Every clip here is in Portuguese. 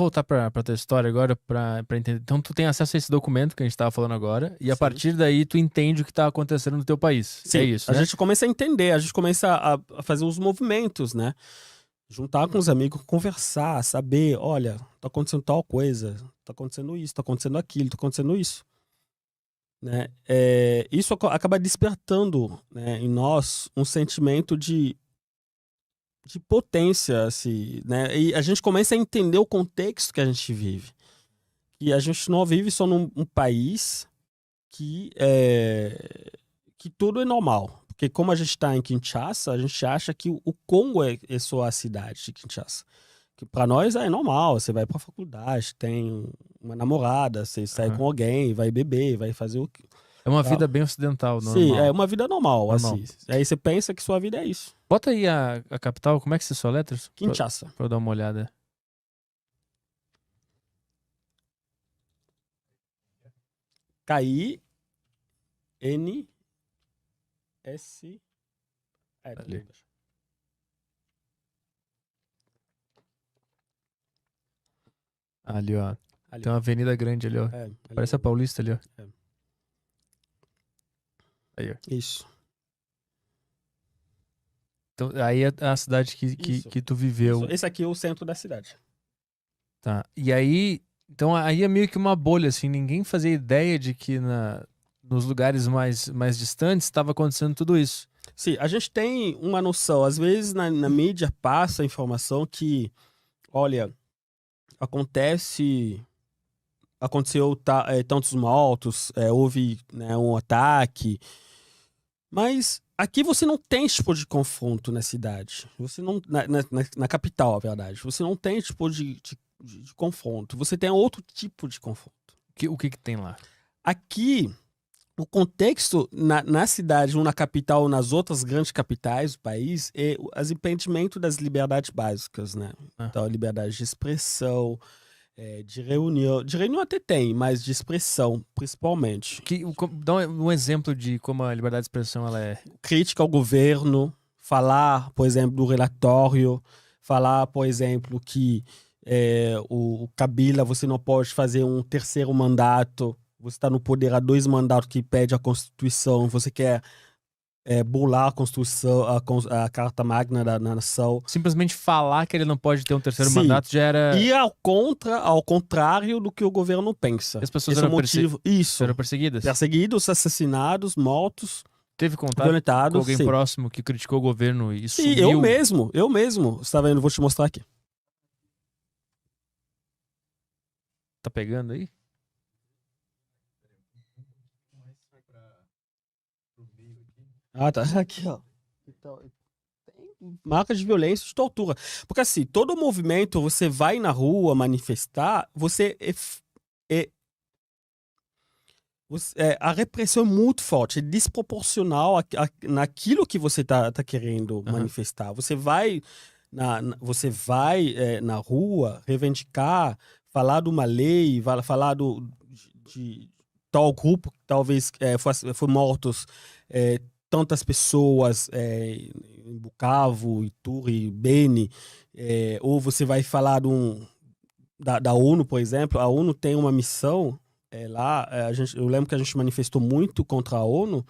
voltar pra tua história agora pra entender. Então, tu tem acesso a esse documento que a gente tava falando agora, e a Sim. partir daí tu entende o que tá acontecendo no teu país. Sim, É isso, a né? gente começa a entender, a gente começa a fazer os movimentos, né? Juntar com os amigos, conversar, saber, olha, tá acontecendo tal coisa, tá acontecendo isso, tá acontecendo aquilo, tá acontecendo isso. Né? Isso acaba despertando, né, em nós um sentimento de potência, assim, né? E a gente começa a entender o contexto que a gente vive. E a gente não vive só num país que tudo é normal. Porque como a gente está em Kinshasa, a gente acha que o Congo é só a cidade de Kinshasa. Que para nós é normal, você vai para a faculdade, tem uma namorada, você sai com alguém, vai beber, vai fazer o que... É uma vida bem ocidental, Sim, normal. é uma vida normal, Normal. assim. Aí você pensa que sua vida é isso. Bota aí a capital, como é que se soletra? Kinshasa. Pra eu dar uma olhada. K-I-N-S... Ali. Ali, ó. Ali. Tem uma avenida grande ali, ó. Parece a Paulista ali, ó. Aí, ó. Isso. Então, aí é a cidade que tu viveu. Isso. Esse aqui é o centro da cidade. Tá. E aí... Então, aí é meio que uma bolha, assim. Ninguém fazia ideia de que nos lugares mais distantes estava acontecendo tudo isso. Sim, a gente tem uma noção. Às vezes na mídia passa a informação que, olha, aconteceu tantos mortos, houve, né, um ataque. Mas aqui você não tem esse tipo de confronto na cidade. Você não, na capital, a verdade. Você não tem esse tipo de confronto. Você tem outro tipo de confronto. O que tem lá? Aqui, o contexto na cidade, ou na capital, ou nas outras grandes capitais do país, é o impedimento das liberdades básicas, né? Então, a liberdade de expressão, de reunião. De reunião até tem, mas de expressão, principalmente. Dá um exemplo de como a liberdade de expressão ela é. Crítica ao governo, falar, por exemplo, do relatório, falar, por exemplo, que o Kabila, você não pode fazer um terceiro mandato, você está no poder há 2 mandatos que pede a Constituição, você quer burlar a Constituição, a Carta Magna da nação. Simplesmente falar que ele não pode ter um terceiro Sim. mandato já era... E ao contrário do que o governo pensa. E as pessoas Esse eram, eram perseguidas? Perseguidos, assassinados, mortos. Teve contato violentados, com alguém sim. próximo que criticou o governo e Sim, sumiu? eu mesmo. Você tá vendo? Vou te mostrar aqui. Tá pegando aí? Ah, tá. Aqui, ó. Então, tem marcas de violência e de tortura. Porque assim, todo movimento, você vai na rua manifestar, a repressão é muito forte, é desproporcional naquilo que você tá querendo manifestar. Você vai na rua reivindicar, falar de uma lei, falar de tal grupo que talvez foi mortos tantas pessoas em Bukavu, Ituri, Beni, ou você vai falar da ONU, por exemplo. A ONU tem uma missão lá, eu lembro que a gente manifestou muito contra a ONU,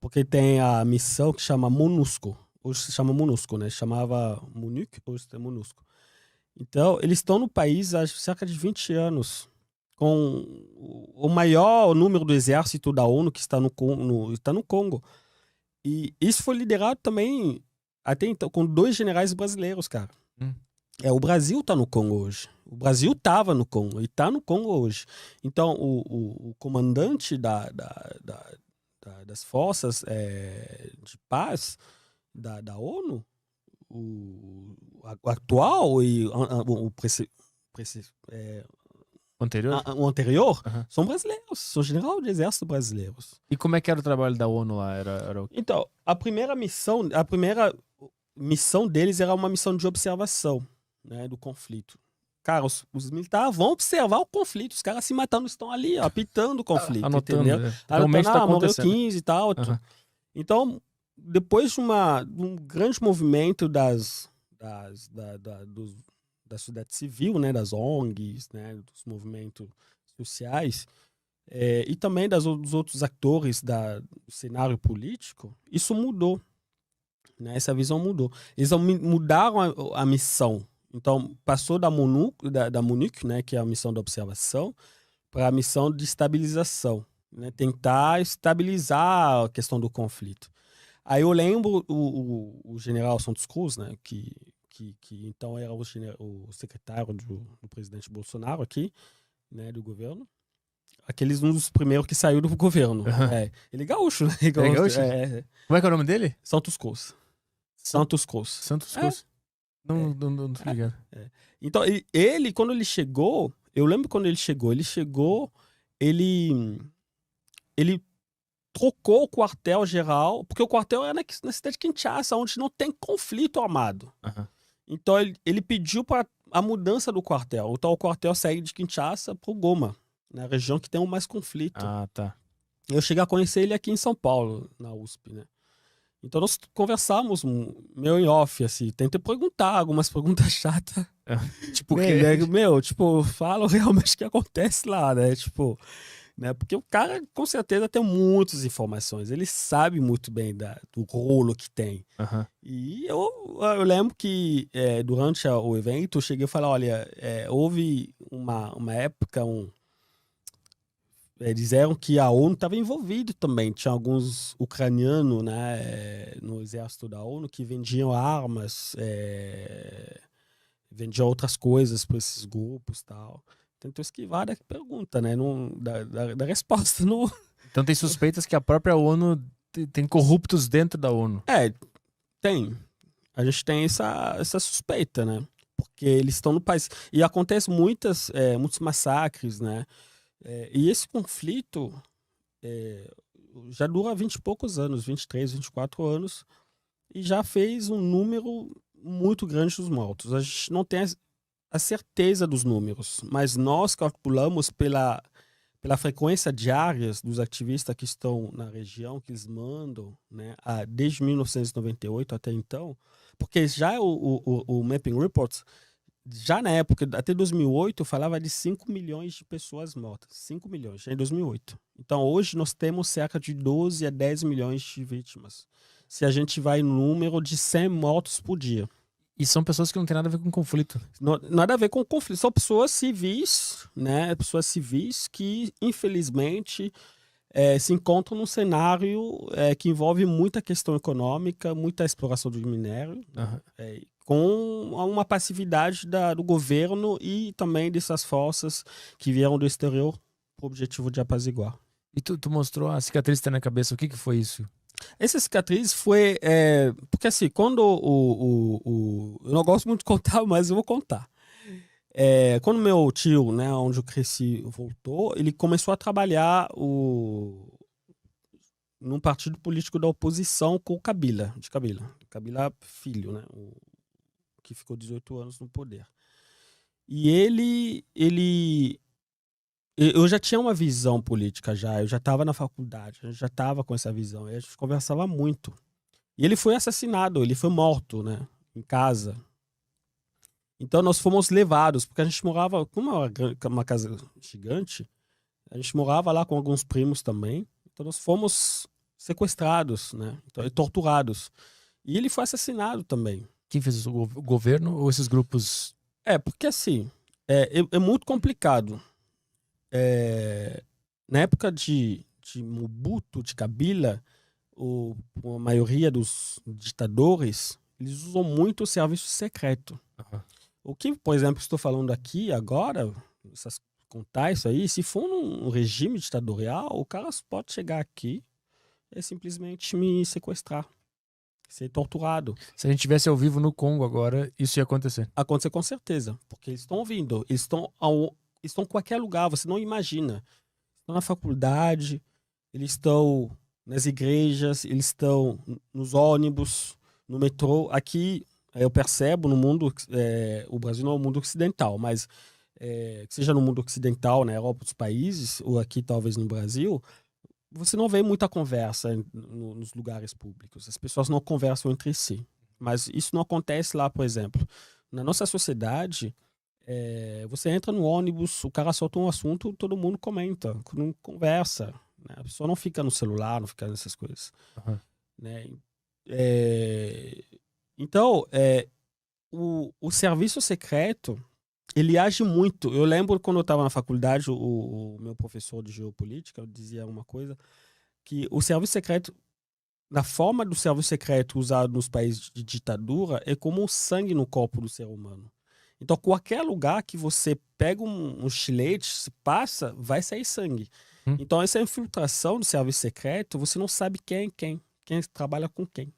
porque tem a missão que chama MONUSCO. Hoje se chama MONUSCO, né? Chamava MONUC, hoje é MONUSCO. Então, eles estão no país há cerca de 20 anos, com o maior número do exército da ONU que está no Congo. E isso foi liderado também, até então, com 2 generais brasileiros, cara. O Brasil tá no Congo hoje. O Brasil tava no Congo e tá no Congo hoje. Então, o comandante das forças de paz da ONU, o atual e o anterior? O anterior, são brasileiros, são general de exército brasileiros. E como é que era o trabalho da ONU lá? Então, a primeira missão deles era uma missão de observação, né, do conflito. Cara, os militares vão observar o conflito. Os caras se matando estão ali, apitando o conflito, anotando, entendeu? Realmente tá morreu acontecendo. 15 e tal. Então, depois de um grande movimento dos da sociedade civil, né, das ONGs, né, dos movimentos sociais, e também dos outros atores do cenário político, isso mudou, né, essa visão mudou. Eles mudaram a missão. Então, passou da MONUC, né, que é a missão de observação, para a missão de estabilização, né, tentar estabilizar a questão do conflito. Aí eu lembro o general Santos Cruz, né, que então era o secretário do presidente Bolsonaro aqui, né, do governo. Aqueles um dos primeiros que saiu do governo. Uhum. Ele é gaúcho, né? Gaúcho? Como é que é o nome dele? Santos Cruz. Santos Cruz. Santos Cruz. Não tô ligado. Então, ele, quando ele chegou, eu lembro quando ele chegou, ele trocou o quartel-geral, porque o quartel é na cidade de Kinshasa, onde não tem conflito armado. Uhum. Então, ele pediu para a mudança do quartel. Então, o quartel saiu de Kinshasa para o Goma, na região que tem mais conflito. Ah, tá. Eu cheguei a conhecer ele aqui em São Paulo, na USP, né? Então, nós conversamos meio em off, assim. Tentei perguntar algumas perguntas chatas. Tipo, Fala realmente o que acontece lá, né? Tipo... Né? Porque o cara, com certeza, tem muitas informações. Ele sabe muito bem do rolo que tem. Uhum. E eu lembro que durante o evento eu cheguei a falar, olha, houve uma época, disseram que a ONU estava envolvida também. Tinha alguns ucranianos, né, no exército da ONU que vendiam armas, vendiam outras coisas para esses grupos e tal. Tentou esquivar da pergunta, né? Da resposta. Não... Então tem suspeitas que a própria ONU tem corruptos dentro da ONU. Tem. A gente tem essa suspeita, né? Porque eles estão no país. E acontece muitos massacres, né? E esse conflito já dura 20 e poucos anos, 23, 24 anos, e já fez um número muito grande dos mortos. A gente não tem a certeza dos números, mas nós calculamos pela frequência diária dos ativistas que estão na região, que eles mandam, né, desde 1998 até então, porque já o Mapping Report, já na época, até 2008, falava de 5 milhões de pessoas mortas. 5 milhões, já em 2008. Então, hoje, nós temos cerca de 12 a 10 milhões de vítimas. Se a gente vai no número de 100 mortos por dia. E são pessoas que não têm nada a ver com conflito. Nada a ver com conflito. São pessoas civis, né? Pessoas civis que, infelizmente, se encontram num cenário que envolve muita questão econômica, muita exploração do minério, com uma passividade do governo e também dessas forças que vieram do exterior com o objetivo de apaziguar. E tu mostrou a cicatriz que tá na cabeça. O que foi isso? Essa cicatriz foi... porque assim, quando eu não gosto muito de contar, mas eu vou contar. Quando meu tio, né, onde eu cresci, voltou, ele começou a trabalhar num partido político da oposição com o Kabila filho, né, que ficou 18 anos no poder. E eu já tinha uma visão política eu já estava na faculdade, a gente já estava com essa visão, e a gente conversava muito. E ele foi assassinado, ele foi morto, né, em casa. Então nós fomos levados, porque a gente morava, como é uma casa gigante, a gente morava lá com alguns primos também, então nós fomos sequestrados, né, e torturados. E ele foi assassinado também. Quem fez isso? O governo ou esses grupos? Porque assim, é muito complicado. Na época de Mobutu, de Kabila, a maioria dos ditadores, eles usam muito o serviço secreto. Uhum. O que, por exemplo, estou falando aqui agora, contar isso aí, se for num regime ditatorial, o cara pode chegar aqui e simplesmente me sequestrar, ser torturado. Se a gente estivesse ao vivo no Congo agora, isso ia acontecer. Acontecer com certeza, porque eles estão ouvindo, eles estão em qualquer lugar, você não imagina. Estão na faculdade, eles estão nas igrejas, eles estão nos ônibus, no metrô. Aqui eu percebo no mundo, o Brasil não é o mundo ocidental, mas que seja no mundo ocidental, na Europa, outros países, ou aqui talvez no Brasil, você não vê muita conversa nos lugares públicos. As pessoas não conversam entre si. Mas isso não acontece lá, por exemplo, Na nossa sociedade, você entra no ônibus, o cara solta um assunto, todo mundo comenta, não conversa. Né? A pessoa não fica no celular, não fica nessas coisas. Aham. Né? Então, o serviço secreto, ele age muito. Eu lembro quando eu estava na faculdade, o meu professor de geopolítica dizia uma coisa, que o serviço secreto, na forma do serviço secreto usado nos países de ditadura, é como o sangue no corpo do ser humano. Então, qualquer lugar que você pega um estilete, se passa, vai sair sangue. Hum. Então, essa infiltração do serviço secreto, você não sabe quem trabalha com quem.